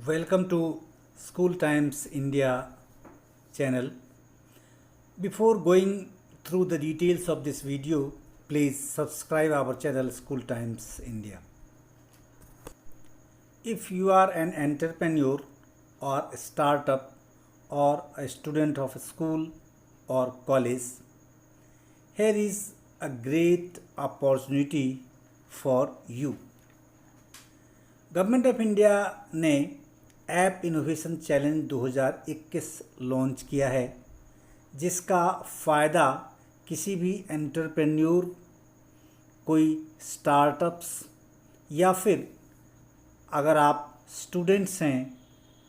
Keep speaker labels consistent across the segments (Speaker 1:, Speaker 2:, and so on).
Speaker 1: Welcome to School Times India channel. Before going through the details of this video, please subscribe our channel School Times India. If you are an entrepreneur or a startup or a student of a school or college, here is a great opportunity for you. Government of India ने app innovation challenge 2021 launch किया है, जिसका फ़ायदा किसी भी entrepreneur, कोई startups या फिर अगर आप स्टूडेंट्स हैं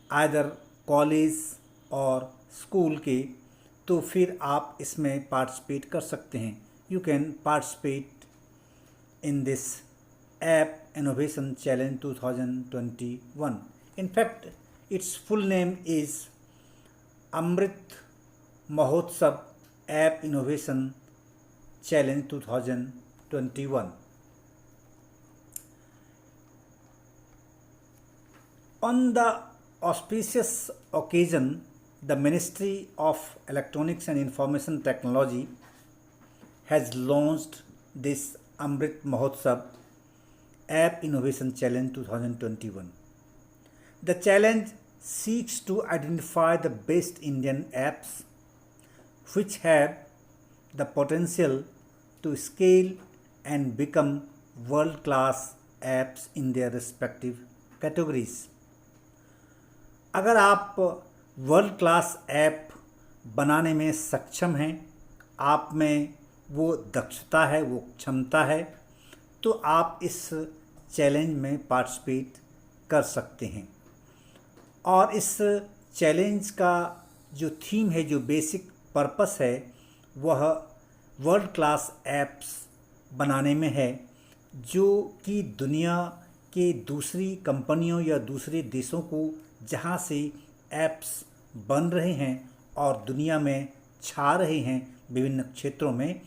Speaker 1: आइदर कॉलेज और स्कूल के, तो फिर आप इसमें पार्टिसिपेट कर सकते हैं. You can participate in this App Innovation Challenge 2021. In fact, its full name is Amrit Mahotsav App Innovation Challenge 2021. On the auspicious occasion, the Ministry of Electronics and Information Technology has launched this Amrit Mahotsav App Innovation Challenge 2021. The challenge seeks to identify the best Indian apps which have the potential to scale and become world-class apps in their respective categories. अगर आप world class app बनाने में सक्षम हैं, आप में वो दक्षता है, वो क्षमता है, तो आप इस चैलेंज में पार्टिसिपेट कर सकते हैं. और इस चैलेंज का जो थीम है, जो बेसिक पर्पस है, वह वर्ल्ड क्लास ऐप्स बनाने में है, जो कि दुनिया के दूसरी कंपनियों या दूसरे देशों को जहां से ऐप्स बन रहे हैं और दुनिया में छा रहे हैं विभिन्न क्षेत्रों में,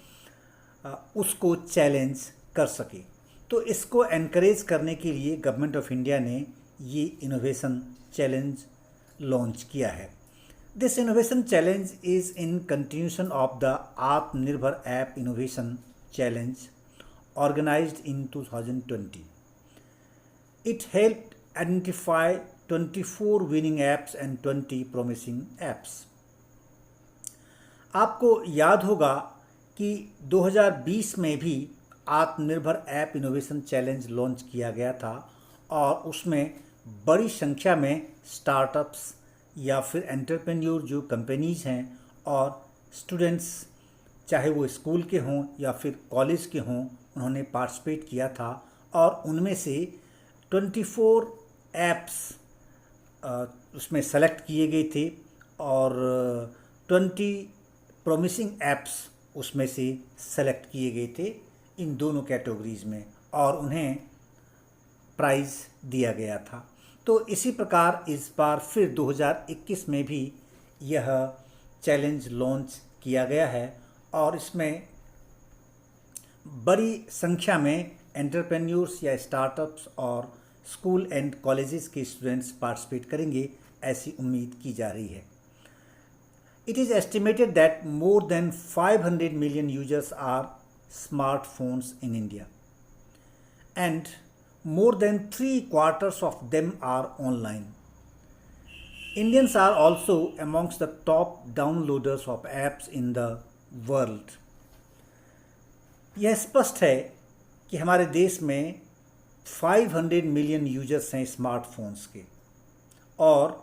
Speaker 1: उसको चैलेंज कर सके. तो इसको एनकरेज करने के लिए गवर्नमेंट ऑफ इंडिया ने ये इनोवेशन चैलेंज लॉन्च किया है. This innovation challenge is in continuation of the Atmanirbhar app innovation challenge organized in 2020. It helped identify 24 winning apps and 20 promising apps. आपको याद होगा कि 2020 में भी आत्मनिर्भर ऐप इनोवेशन चैलेंज लॉन्च किया गया था और उसमें बड़ी संख्या में स्टार्टअप्स या फिर एंटरप्रेन्योर जो कंपनीज़ हैं और स्टूडेंट्स, चाहे वो स्कूल के हों या फिर कॉलेज के हों, उन्होंने पार्टिसिपेट किया था. और उनमें से 24 ऐप्स उसमें सेलेक्ट किए गए थे और 20 प्रोमिसिंग ऐप्स उसमें से सेलेक्ट किए गए थे इन दोनों कैटेगरीज़ में, और उन्हें प्राइज़ दिया गया था. तो इसी प्रकार इस बार फिर 2021 में भी यह चैलेंज लॉन्च किया गया है और इसमें बड़ी संख्या में एंटरप्रेन्योर्स या स्टार्टअप्स और स्कूल एंड कॉलेजेस के स्टूडेंट्स पार्टिसिपेट करेंगे, ऐसी उम्मीद की जा रही है. It is estimated that more than 500 million users are smartphones in India, and more than 3/4 of them are online. Indians are also amongst the top downloaders of apps in the world. यह स्पष्ट है कि हमारे देश में 500 million users हैं smartphones के, और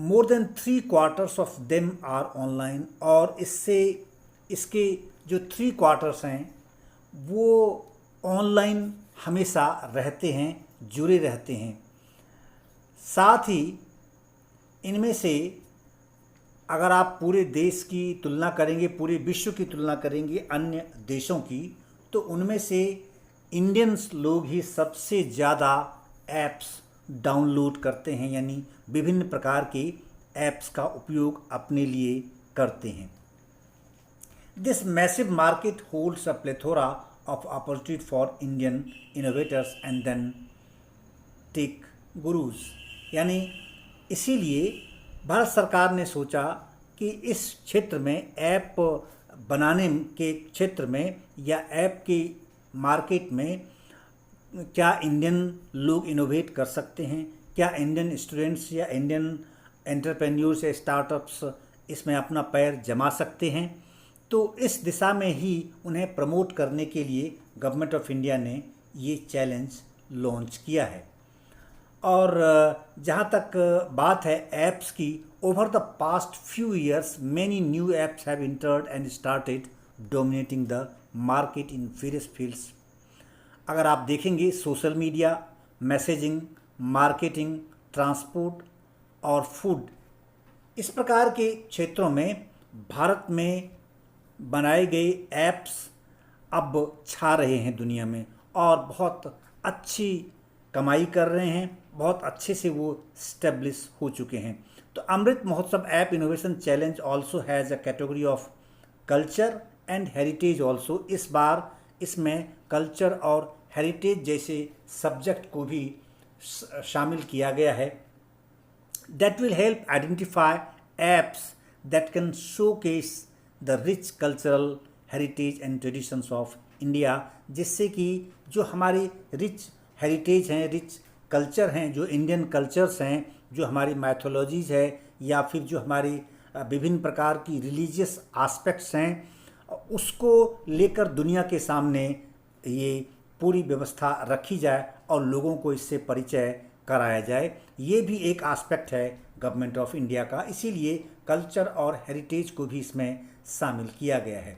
Speaker 1: more than 3/4 of them are online. और इसके जो 3/4 हैं वो ऑनलाइन हमेशा रहते हैं, जुड़े रहते हैं. साथ ही इनमें से अगर आप पूरे देश की तुलना करेंगे, पूरे विश्व की तुलना करेंगे अन्य देशों की, तो उनमें से इंडियंस लोग ही सबसे ज़्यादा ऐप्स डाउनलोड करते हैं, यानी विभिन्न प्रकार के ऐप्स का उपयोग अपने लिए करते हैं. This massive market holds a plethora of opportunity for Indian innovators and then tech gurus, यानी इसीलिए भारत सरकार ने सोचा कि इस क्षेत्र में ऐप बनाने के क्षेत्र में या ऐप की मार्केट में क्या इंडियन लोग इनोवेट कर सकते हैं, क्या इंडियन स्टूडेंट्स या इंडियन एंटरप्रेन्योर्स या स्टार्टअप्स इसमें अपना पैर जमा सकते हैं। तो इस दिशा में ही उन्हें प्रमोट करने के लिए गवर्नमेंट ऑफ इंडिया ने ये चैलेंज लॉन्च किया है। और जहाँ तक बात है ऐप्स की, over the past few years many new apps have entered and started dominating the market in various fields. अगर आप देखेंगे social media, messaging, marketing, transport और फूड, इस प्रकार के क्षेत्रों में भारत में बनाए गए ऐप्स अब छा रहे हैं दुनिया में और बहुत अच्छी कमाई कर रहे हैं, बहुत अच्छे से वो स्टेब्लिश हो चुके हैं। तो अमृत Mahotsav app innovation challenge also has a category of culture and heritage also. इस बार इसमें कल्चर और हेरिटेज जैसे सब्जेक्ट को भी शामिल किया गया है। That will help identify apps that can showcase the rich cultural heritage and traditions of India, जिससे कि जो हमारी रिच हेरिटेज हैं, रिच कल्चर हैं, जो इंडियन कल्चर्स हैं, जो हमारी मैथोलॉजीज़ है या फिर जो हमारी विभिन्न प्रकार की रिलीजियस एस्पेक्ट्स हैं, उसको लेकर दुनिया के सामने ये पूरी व्यवस्था रखी जाए और लोगों को इससे परिचय कराया जाए। ये भी एक एस्पेक्ट है गवर्नमेंट ऑफ इंडिया का, इसीलिए कल्चर और हेरिटेज को भी इसमें शामिल किया गया है।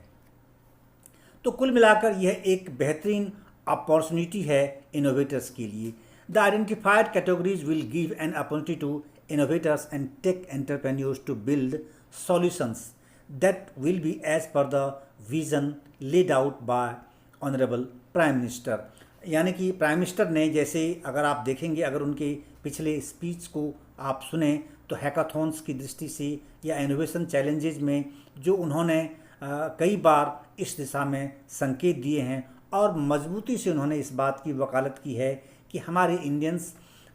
Speaker 1: तो कुल मिलाकर यह एक बेहतरीन अपॉर्चुनिटी है इनोवेटर्स के लिए। The identified categories will give an opportunity to innovators and tech entrepreneurs to build solutions that will be as per the vision laid out by honourable prime minister. यानी कि प्राइम मिनिस्टर ने, जैसे अगर आप देखेंगे, अगर उनके पिछले स्पीच को आप सुने तो हैकाथॉन्स की दृष्टि से या इनोवेशन चैलेंजेज में जो उन्होंने कई बार इस दिशा में संकेत दिए हैं और मजबूती से उन्होंने इस बात की वकालत की है कि हमारे इंडियंस,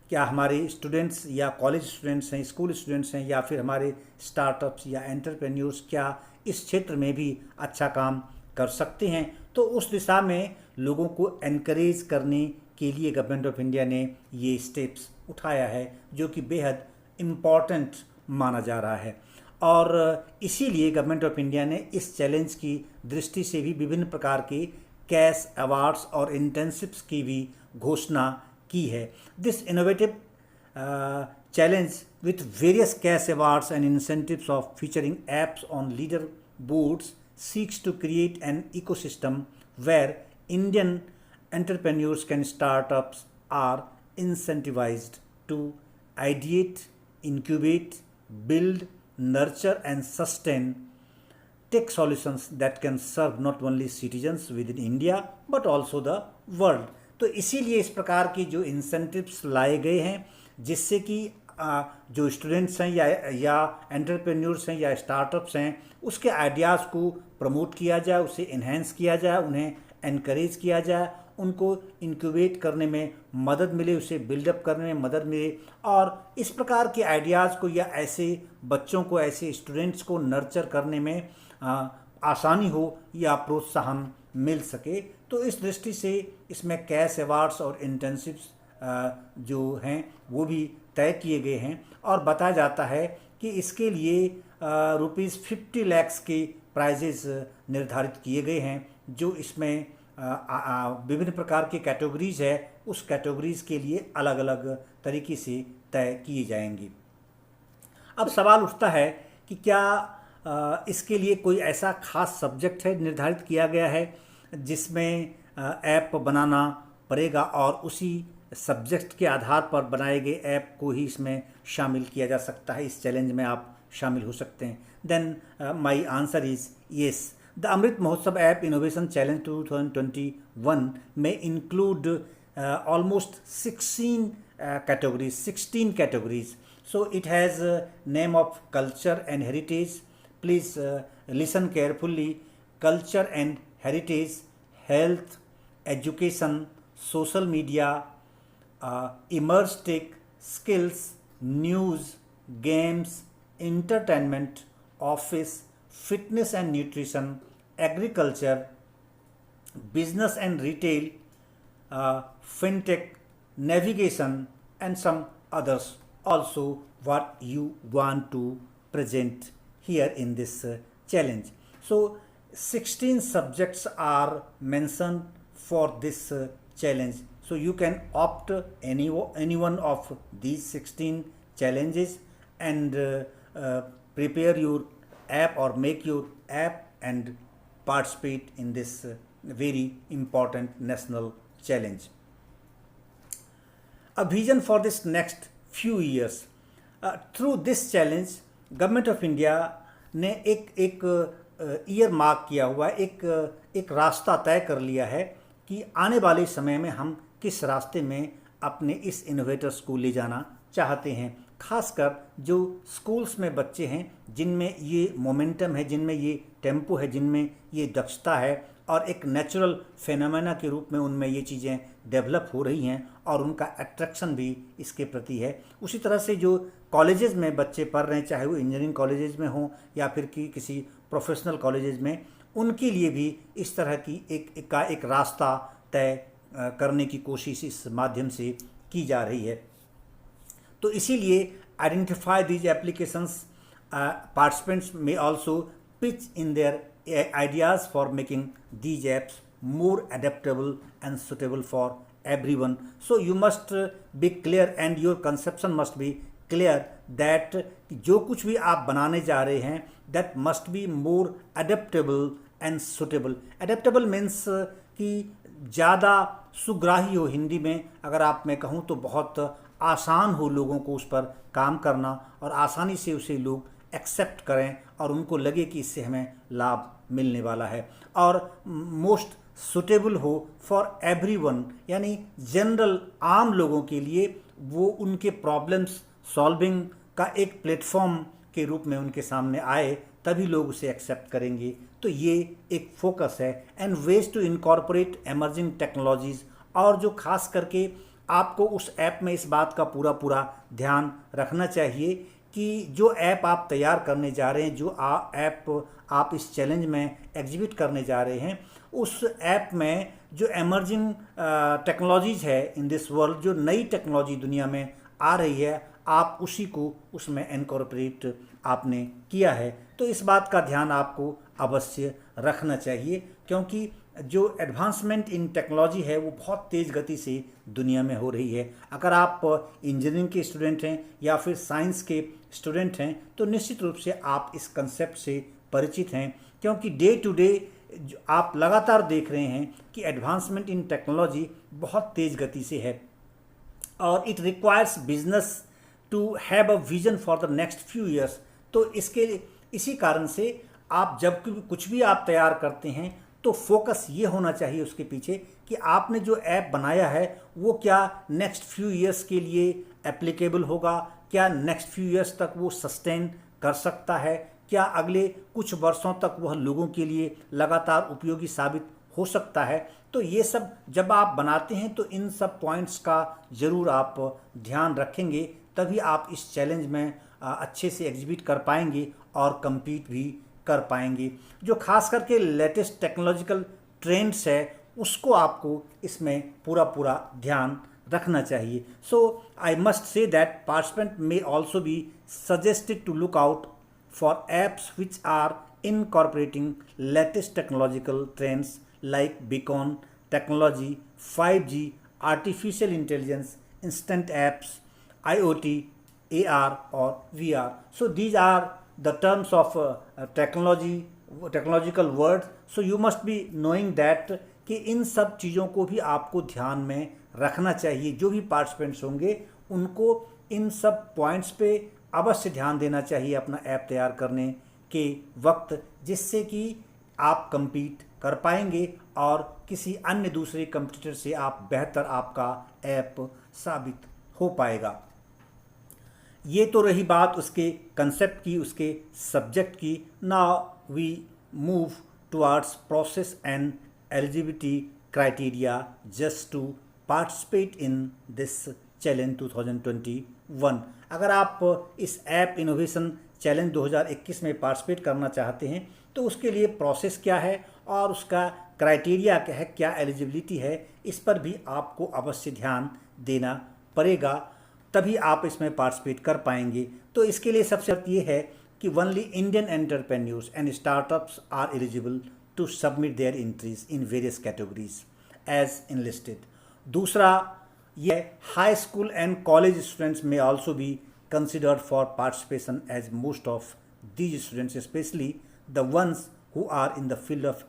Speaker 1: क्या हमारे स्टूडेंट्स या कॉलेज स्टूडेंट्स हैं, स्कूल स्टूडेंट्स हैं या फिर हमारे स्टार्टअप्स या एंटरप्रेन्योर्स क्या इस क्षेत्र में भी अच्छा काम कर सकते हैं। तो उस दिशा में लोगों को एनकरेज करने के लिए गवर्नमेंट ऑफ इंडिया ने ये स्टेप्स उठाया है, जो कि बेहद इम्पॉर्टेंट माना जा रहा है। और इसीलिए गवर्नमेंट ऑफ इंडिया ने इस चैलेंज की दृष्टि से भी विभिन्न प्रकार के कैश अवार्ड्स और इंटर्नशिप्स की भी घोषणा की है। This innovative challenge with various cash awards and incentives of featuring apps on leader boards seeks to create an ecosystem where Indian entrepreneurs and startups are incentivized to ideate, incubate, build, nurture and sustain tech solutions that can serve not only citizens within India but also the world। तो इसीलिए इस प्रकार की जो incentives लाए गए हैं, जिससे कि जो स्टूडेंट्स हैं या एंटरप्रेन्योर्स हैं या स्टार्टअप्स हैं, उसके आइडियाज़ को प्रमोट किया जाए, उसे इन्हेंस किया जाए, उन्हें एनकरेज किया जाए, उनको इंक्यूबेट करने में मदद मिले, उसे बिल्डअप करने में मदद मिले और इस प्रकार के आइडियाज़ को या ऐसे बच्चों को, ऐसे स्टूडेंट्स को नर्चर करने में आसानी हो या प्रोत्साहन मिल सके। तो इस दृष्टि से इसमें कैश अवार्ड्स और इंटर्नशिप्स जो हैं वो भी तय किए गए हैं और बताया जाता है कि इसके लिए ₹50 लाख के प्राइजेस निर्धारित किए गए हैं, जो इसमें विभिन्न प्रकार की कैटेगरीज है, उस कैटेगरीज के लिए अलग अलग तरीके से तय किए जाएंगे। अब सवाल उठता है कि क्या इसके लिए कोई ऐसा खास सब्जेक्ट है निर्धारित किया गया है जिसमें ऐप बनाना पड़ेगा और उसी सब्जेक्ट के आधार पर बनाए गए ऐप को ही इसमें शामिल किया जा सकता है, इस चैलेंज में आप शामिल हो सकते हैं। Then my answer is yes. The Amrit Mahotsav app innovation challenge 2021 में include almost 16 categories. So it has name of culture and heritage. Please listen carefully. Culture and heritage, health, education, social media, emerge tech, skills, news, games, entertainment, office, fitness and nutrition, agriculture, business and retail, fintech, navigation, and some others also what you want to present here in this challenge. So 16 subjects are mentioned for this challenge. So you can opt any one of these 16 challenges and prepare your app or make your app and participate in this very important national challenge. A vision for this next few years. Through this challenge, government of India ने एक year mark किया हुआ है, एक रास्ता तय कर लिया है कि आने वाले समय में हम किस रास्ते में अपने इस इनोवेटर्स को ले जाना चाहते हैं। खासकर जो स्कूल्स में बच्चे हैं जिनमें ये मोमेंटम है, जिनमें ये टेम्पो है, जिनमें ये दक्षता है और एक नेचुरल फेनोमेना के रूप में उनमें ये चीज़ें डेवलप हो रही हैं और उनका अट्रैक्शन भी इसके प्रति है। उसी तरह से जो कॉलेजेस में बच्चे पढ़ रहे हैं, चाहे वो इंजीनियरिंग कॉलेजेस में हों या फिर किसी प्रोफेशनल कॉलेजेस में, उनके लिए भी इस तरह की एक रास्ता तय करने की कोशिश इस माध्यम से की जा रही है। तो इसीलिए आइडेंटिफाई दीज एप्लीकेशंस, पार्टिसिपेंट्स में also pitch in their ideas for making these apps more adaptable and suitable for everyone. So you must be clear and your conception must be clear that जो कुछ भी आप बनाने जा रहे हैं that must be more adaptable and suitable. Adaptable means कि ज़्यादा सुग्राही हो, हिंदी में अगर आप मैं कहूँ तो बहुत आसान हो लोगों को उस पर काम करना और आसानी से उसे लोग एक्सेप्ट करें और उनको लगे कि इससे हमें लाभ मिलने वाला है, और मोस्ट सुटेबल हो फॉर एवरीवन, यानी जनरल आम लोगों के लिए वो उनके प्रॉब्लम्स सॉल्विंग का एक प्लेटफॉर्म के रूप में उनके सामने आए, तभी लोग उसे एक्सेप्ट करेंगे। तो ये एक फोकस है। And ways to incorporate emerging technologies, और जो खास करके आपको उस ऐप में इस बात का पूरा ध्यान रखना चाहिए कि जो ऐप आप तैयार करने जा रहे हैं, जो ऐप आप इस चैलेंज में एग्जिबिट करने जा रहे हैं, उस ऐप में जो एमर्जिंग टेक्नोलॉजीज़ है इन दिस वर्ल्ड, जो नई टेक्नोलॉजी दुनिया में आ रही है, आप उसी को उसमें इनकॉर्पोरेट आपने किया है। तो इस बात का ध्यान आपको अवश्य रखना चाहिए, क्योंकि जो एडवांसमेंट इन टेक्नोलॉजी है वो बहुत तेज़ गति से दुनिया में हो रही है। अगर आप इंजीनियरिंग के स्टूडेंट हैं या फिर साइंस के स्टूडेंट हैं तो निश्चित रूप से आप इस कंसेप्ट से परिचित हैं, क्योंकि डे टू डे आप लगातार देख रहे हैं कि एडवांसमेंट इन टेक्नोलॉजी बहुत तेज़ गति से है और it requires business to have a vision for the next few years. तो इसी कारण से आप जब कुछ भी आप तैयार करते हैं तो फोकस ये होना चाहिए उसके पीछे कि आपने जो ऐप बनाया है वो क्या नेक्स्ट फ्यू ईयर्स के लिए एप्लीकेबल होगा, क्या नेक्स्ट फ्यू ईयर्स तक वो सस्टेन कर सकता है, क्या अगले कुछ वर्षों तक वह लोगों के लिए लगातार उपयोगी साबित हो सकता है। तो ये सब जब आप बनाते हैं तो इन सब पॉइंट्स का ज़रूर आप ध्यान रखेंगे, तभी आप इस चैलेंज में अच्छे से एग्जिबिट कर पाएंगे और compete भी कर पाएंगे। जो खास करके लेटेस्ट टेक्नोलॉजिकल ट्रेंड्स है उसको आपको इसमें पूरा ध्यान रखना चाहिए। So I must say that participant may also be suggested to look out for apps which are incorporating latest technological trends like beacon technology, 5G, artificial intelligence, instant apps, IoT, AR or VR. So these are the terms of technological words. So you must be knowing that कि इन सब चीज़ों को भी आपको ध्यान में रखना चाहिए। जो भी पार्टिसिपेंट्स होंगे उनको इन सब पॉइंट्स पे अवश्य ध्यान देना चाहिए अपना ऐप तैयार करने के वक्त, जिससे कि आप compete कर पाएंगे और किसी अन्य दूसरे कंपटीटर से आप बेहतर आपका ऐप साबित हो पाएगा। ये तो रही बात उसके कंसेप्ट की, उसके सब्जेक्ट की। Now we move towards process and eligibility criteria just to participate in this challenge 2021। अगर आप इस ऐप इनोवेशन चैलेंज 2021 में पार्टिसिपेट करना चाहते हैं तो उसके लिए प्रोसेस क्या है और उसका क्राइटेरिया क्या है, क्या एलिजिबिलिटी है, इस पर भी आपको अवश्य ध्यान देना पड़ेगा, तभी आप इसमें पार्टिसिपेट कर पाएंगे। तो इसके लिए सबसे शर्त ये है कि only Indian entrepreneurs and startups are eligible to submit their entries in various categories as enlisted. दूसरा ये high school and college students may also be considered for participation, as most of these students, especially the ones who are in the field of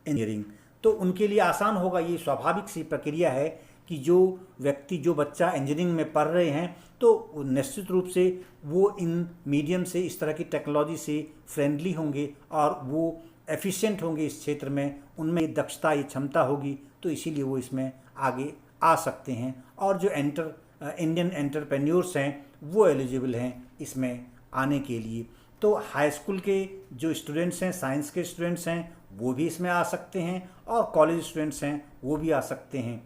Speaker 1: engineering, तो उनके लिए आसान होगा। ये स्वाभाविक सी प्रक्रिया है कि जो व्यक्ति, जो बच्चा इंजीनियरिंग में पढ़ रहे हैं तो निश्चित रूप से वो इन मीडियम से, इस तरह की टेक्नोलॉजी से फ्रेंडली होंगे और वो एफिशिएंट होंगे इस क्षेत्र में, उनमें ये दक्षता, ये क्षमता होगी, तो इसीलिए वो इसमें आगे आ सकते हैं। और जो इंडियन एंटरप्रेन्योर्स हैं वो एलिजिबल हैं इसमें आने के लिए। तो हाई स्कूल के जो स्टूडेंट्स हैं, साइंस के स्टूडेंट्स हैं, वो भी इसमें आ सकते हैं और कॉलेज स्टूडेंट्स हैं वो भी आ सकते हैं।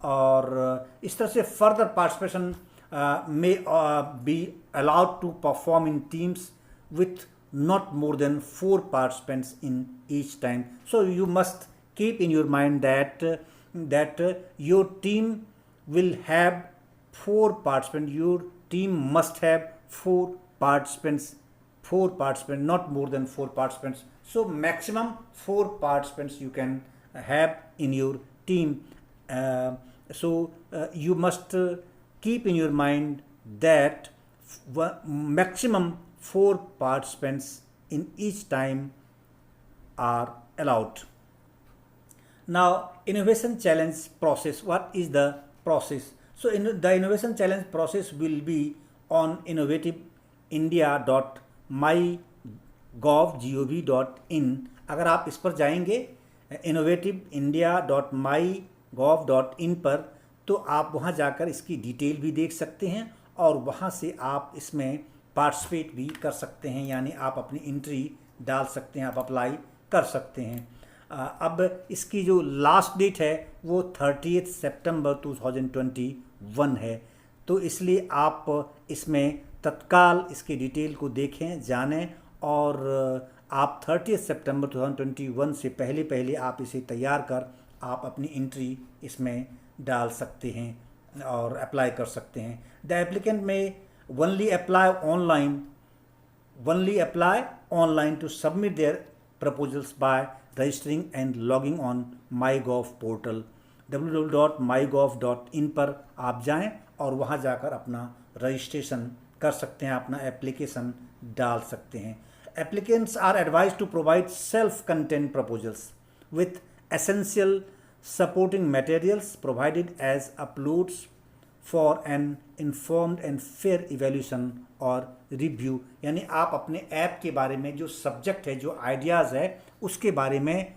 Speaker 1: और इस तरह से फर्दर पार्टिसिपेशन में be allowed to perform in teams with not more than 4 participants in each time. So you must keep in your mind that your team will have 4 participants. Your team must have 4 participants, not more than 4 participants. So maximum 4 participants you can have in your team. You must keep in your mind that maximum 4 participants in each time are allowed. Now, innovation challenge process. What is the process? So, the innovation challenge process will be on innovativeindia.mygov.in. अगर आप इस पर जाएंगे innovativeindia.mygov.in पर, तो आप वहाँ जाकर इसकी डिटेल भी देख सकते हैं और वहाँ से आप इसमें पार्टिसिपेट भी कर सकते हैं, यानी आप अपनी एंट्री डाल सकते हैं, आप अप्लाई कर सकते हैं। अब इसकी जो लास्ट डेट है वो 30 सितंबर 2021 है, तो इसलिए आप इसमें तत्काल इसकी डिटेल को देखें, जानें और आप 30 सितंबर 2021 से पहले आप इसे तैयार कर आप अपनी एंट्री इसमें डाल सकते हैं और अप्लाई कर सकते हैं। द एप्लीकेंट में only apply online to submit their proposals by registering and logging on MyGov portal. www.mygov.in पर आप जाएं और वहां जाकर अपना रजिस्ट्रेशन कर सकते हैं, अपना एप्लीकेशन डाल सकते हैं। Applicants are advised to provide self-contained proposals with essential supporting materials provided as uploads for an informed and fair evaluation और रिव्यू। यानी आप अपने ऐप के बारे में जो सब्जेक्ट है, जो आइडियाज़ है, उसके बारे में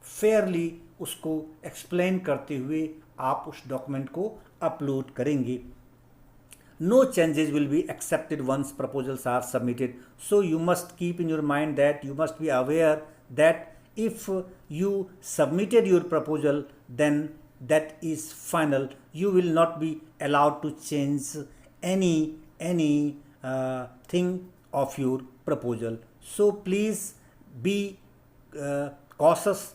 Speaker 1: फेयरली उसको एक्सप्लेन करते हुए आप उस डॉक्यूमेंट को अपलोड करेंगे। No changes will be accepted once proposals are submitted. So you must keep in your mind that you must be aware that if you submitted your proposal, then that is final. You will not be allowed to change any thing of your proposal. So please be cautious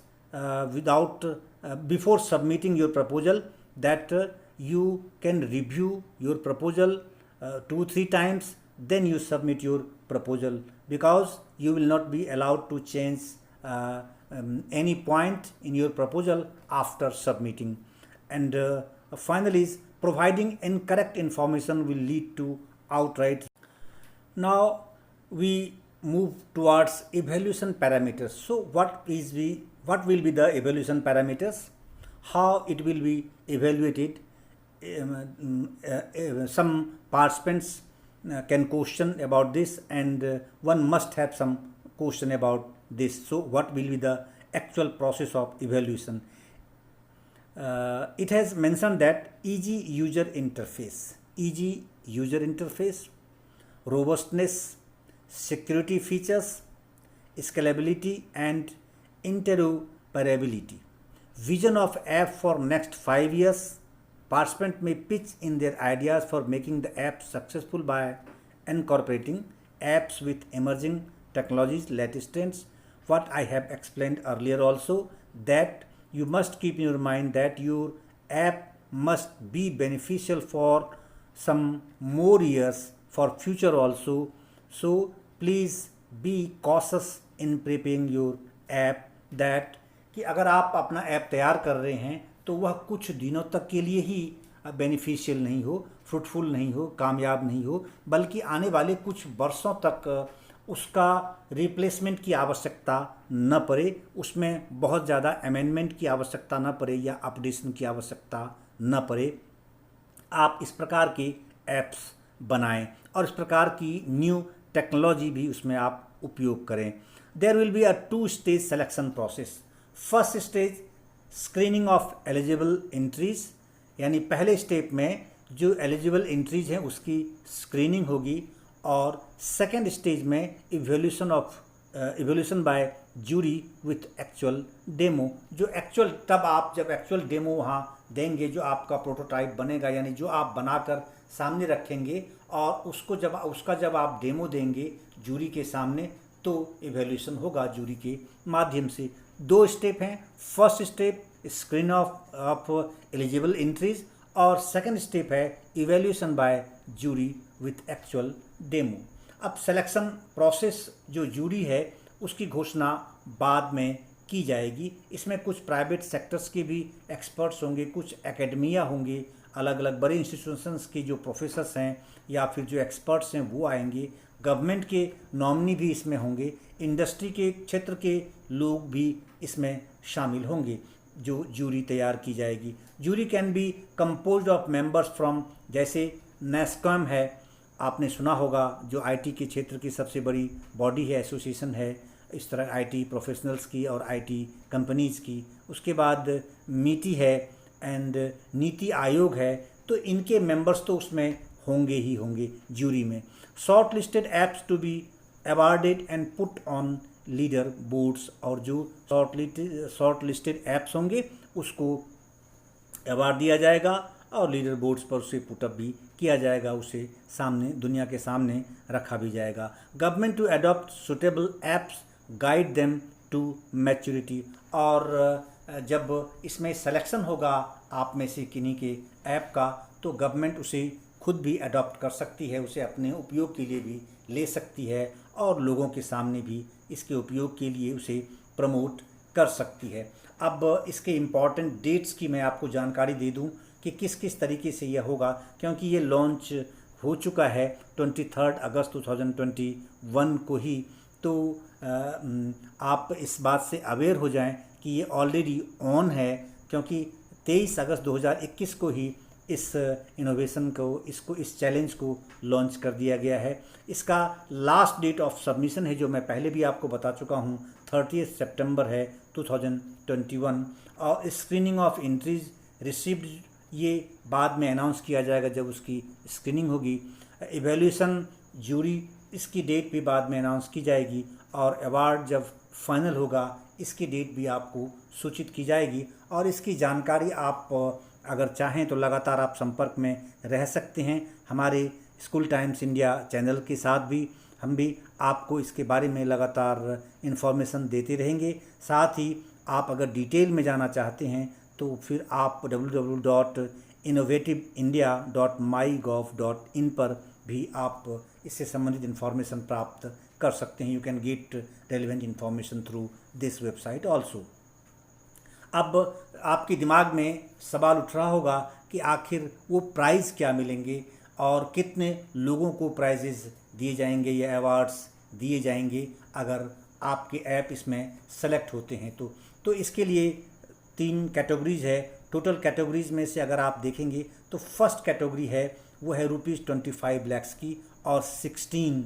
Speaker 1: before submitting your proposal, that you can review your proposal 2-3 times, then you submit your proposal, because you will not be allowed to change any point in your proposal after submitting. And finally, providing incorrect information will lead to outright. Now we move towards evaluation parameters. So what will be the evaluation parameters? How it will be evaluated? Some participants can question about this, and one must have some question about this. So what will be the actual process of evaluation? It has mentioned that easy user interface, robustness, security features, scalability and interoperability, vision of app for next 5 years, participants may pitch in their ideas for making the app successful by incorporating apps with emerging technologies, latest trends. What I have explained earlier also, that you must keep in your mind that your app must be beneficial for some more years for future also. So please be cautious in preparing your app, that कि अगर आप अपना app तैयार कर रहे हैं तो वह कुछ दिनों तक के लिए ही बेनिफिशियल नहीं हो, फ्रूटफुल नहीं हो, कामयाब नहीं हो, बल्कि आने वाले कुछ वर्षों तक उसका रिप्लेसमेंट की आवश्यकता न पड़े, उसमें बहुत ज़्यादा अमेंडमेंट की आवश्यकता न पड़े या अपडेशन की आवश्यकता न पड़े। आप इस प्रकार के ऐप्स बनाएं और इस प्रकार की न्यू टेक्नोलॉजी भी उसमें आप उपयोग करें। There will be a 2-stage selection process. First stage screening of eligible entries, यानी पहले स्टेप में जो एलिजिबल एंट्रीज हैं उसकी स्क्रीनिंग होगी, और सेकेंड स्टेज में evaluation by jury with actual demo. जो एक्चुअल, तब आप जब एक्चुअल डेमो वहाँ देंगे, जो आपका प्रोटोटाइप बनेगा, यानी जो आप बनाकर सामने रखेंगे और उसका जब आप डेमो देंगे जूरी के सामने, तो इवैल्यूएशन होगा जूरी के माध्यम से। 2 स्टेप हैं। First step screen of eligible entries, और सेकंड स्टेप है evaluation by jury with actual demo. अब सिलेक्शन प्रोसेस जो जूरी है उसकी घोषणा बाद में की जाएगी। इसमें कुछ प्राइवेट सेक्टर्स के भी एक्सपर्ट्स होंगे, कुछ एकेडमिया होंगे, अलग अलग बड़े इंस्टीट्यूशंस के जो प्रोफेसर्स हैं या फिर जो एक्सपर्ट्स हैं वो आएंगे, गवर्नमेंट के नॉमिनी भी इसमें होंगे, इंडस्ट्री के क्षेत्र के लोग भी इसमें शामिल होंगे जो जूरी तैयार की जाएगी। Jury can be composed of members from, जैसे नेस्कॉम है, आपने सुना होगा, जो आईटी के क्षेत्र की सबसे बड़ी बॉडी है, एसोसिएशन है, इस तरह आईटी प्रोफेशनल्स की और आईटी कंपनीज़ की। उसके बाद मीटी है एंड नीति आयोग है, तो इनके मेंबर्स तो उसमें होंगे ही होंगे जूरी में। Short listed apps to be awarded and put on leader boards, और जो शॉर्ट लिस्टेड ऐप्स होंगे उसको अवार्ड दिया जाएगा और लीडर बोर्ड्स पर उसे पुटअप भी किया जाएगा, उसे सामने दुनिया के सामने रखा भी जाएगा। Government to adopt suitable apps, guide them to maturity, और जब इसमें सिलेक्शन होगा आप में से किन्हीं के ऐप का, तो गवर्नमेंट उसे खुद भी अडॉप्ट कर सकती है, उसे अपने उपयोग के लिए भी ले सकती है और लोगों के सामने भी इसके उपयोग के लिए उसे प्रमोट कर सकती है। अब इसके इम्पॉर्टेंट डेट्स की मैं आपको जानकारी दे दूं कि किस किस तरीके से यह होगा, क्योंकि ये लॉन्च हो चुका है 23 अगस्त 2021 को ही, तो आप इस बात से अवेयर हो जाएं कि ये ऑलरेडी ऑन है, क्योंकि 23 अगस्त 2021 को ही इस इनोवेशन को, इस चैलेंज को लॉन्च कर दिया गया है। इसका लास्ट डेट ऑफ सबमिशन है, जो मैं पहले भी आपको बता चुका हूँ, 30 सितंबर है 2021, और स्क्रीनिंग ऑफ एंट्रीज रिसीव्ड ये बाद में अनाउंस किया जाएगा जब उसकी स्क्रीनिंग होगी। इवैल्यूएशन जूरी, इसकी डेट भी बाद में अनाउंस की जाएगी, और अवार्ड जब फाइनल होगा इसकी डेट भी आपको सूचित की जाएगी। और इसकी जानकारी आप अगर चाहें तो लगातार आप संपर्क में रह सकते हैं हमारे स्कूल टाइम्स इंडिया चैनल के साथ भी। हम भी आपको इसके बारे में लगातार इन्फॉर्मेशन देते रहेंगे। साथ ही आप अगर डिटेल में जाना चाहते हैं तो फिर आप www.innovativindia.mygov.in पर भी आप इससे संबंधित इन्फॉर्मेशन प्राप्त कर सकते हैं। You can get relevant information through this website also. अब आपके दिमाग में सवाल उठ रहा होगा कि आखिर वो प्राइज़ क्या मिलेंगे और कितने लोगों को प्राइजेज़ दिए जाएंगे या अवार्ड्स दिए जाएंगे अगर आपके ऐप इसमें सेलेक्ट होते हैं तो इसके लिए 3 कैटेगरीज है। टोटल कैटेगरीज में से अगर आप देखेंगे तो फर्स्ट कैटेगरी है वो है ₹25 लाख की, और 16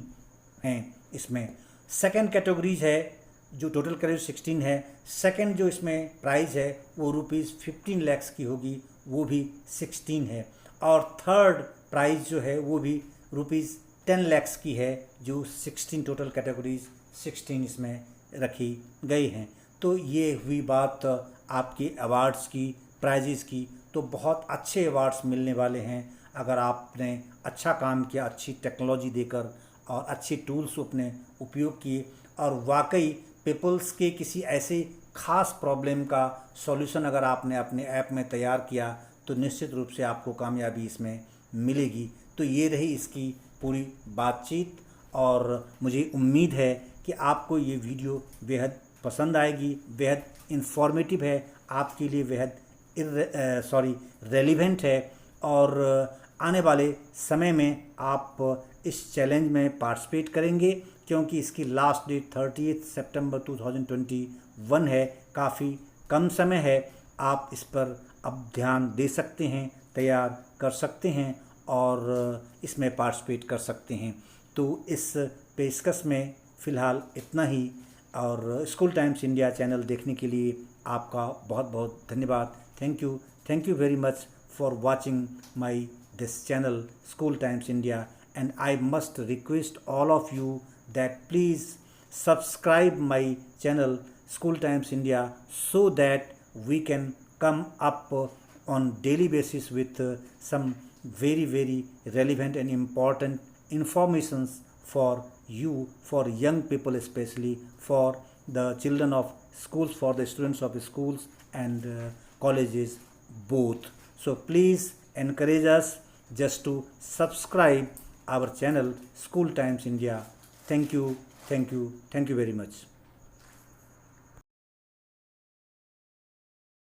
Speaker 1: हैं इसमें। सेकंड कैटेगरीज है जो टोटल कैटेगरी 16 है। सेकंड जो इसमें प्राइस है वो ₹15 लाख की होगी, वो भी 16 है। और थर्ड प्राइस जो है वो भी ₹10 लाख की है, जो 16 टोटल कैटेगरीज 16 इसमें रखी गई हैं। तो ये हुई बात आपके अवार्ड्स की, प्राइजेज़ की। तो बहुत अच्छे अवार्ड्स मिलने वाले हैं अगर आपने अच्छा काम किया, अच्छी टेक्नोलॉजी देकर और अच्छे टूल्स अपने उपयोग किए और वाकई पीपल्स के किसी ऐसे खास प्रॉब्लम का सॉल्यूशन अगर आपने अपने ऐप में तैयार किया तो निश्चित रूप से आपको कामयाबी इसमें मिलेगी। तो ये रही इसकी पूरी बातचीत और मुझे उम्मीद है कि आपको ये वीडियो बेहद पसंद आएगी, बेहद इंफॉर्मेटिव है, आपके लिए बेहद रेलिवेंट है और आने वाले समय में आप इस चैलेंज में पार्टिसिपेट करेंगे क्योंकि इसकी लास्ट डेट 30 सितंबर 2021 है। काफ़ी कम समय है, आप इस पर अब ध्यान दे सकते हैं, तैयार कर सकते हैं और इसमें पार्टिसिपेट कर सकते हैं। तो इस पेशकश में फ़िलहाल इतना ही और स्कूल टाइम्स इंडिया चैनल देखने के लिए आपका बहुत बहुत धन्यवाद। Thank you very much for watching my this channel school times India and I must request all of you that please subscribe my channel School Times India so that we can come up on daily basis with some very relevant and important informations for you, for young people, especially for the children of schools, for the students of schools and colleges both. So please encourage us just to subscribe our channel School Times India. Thank you very much.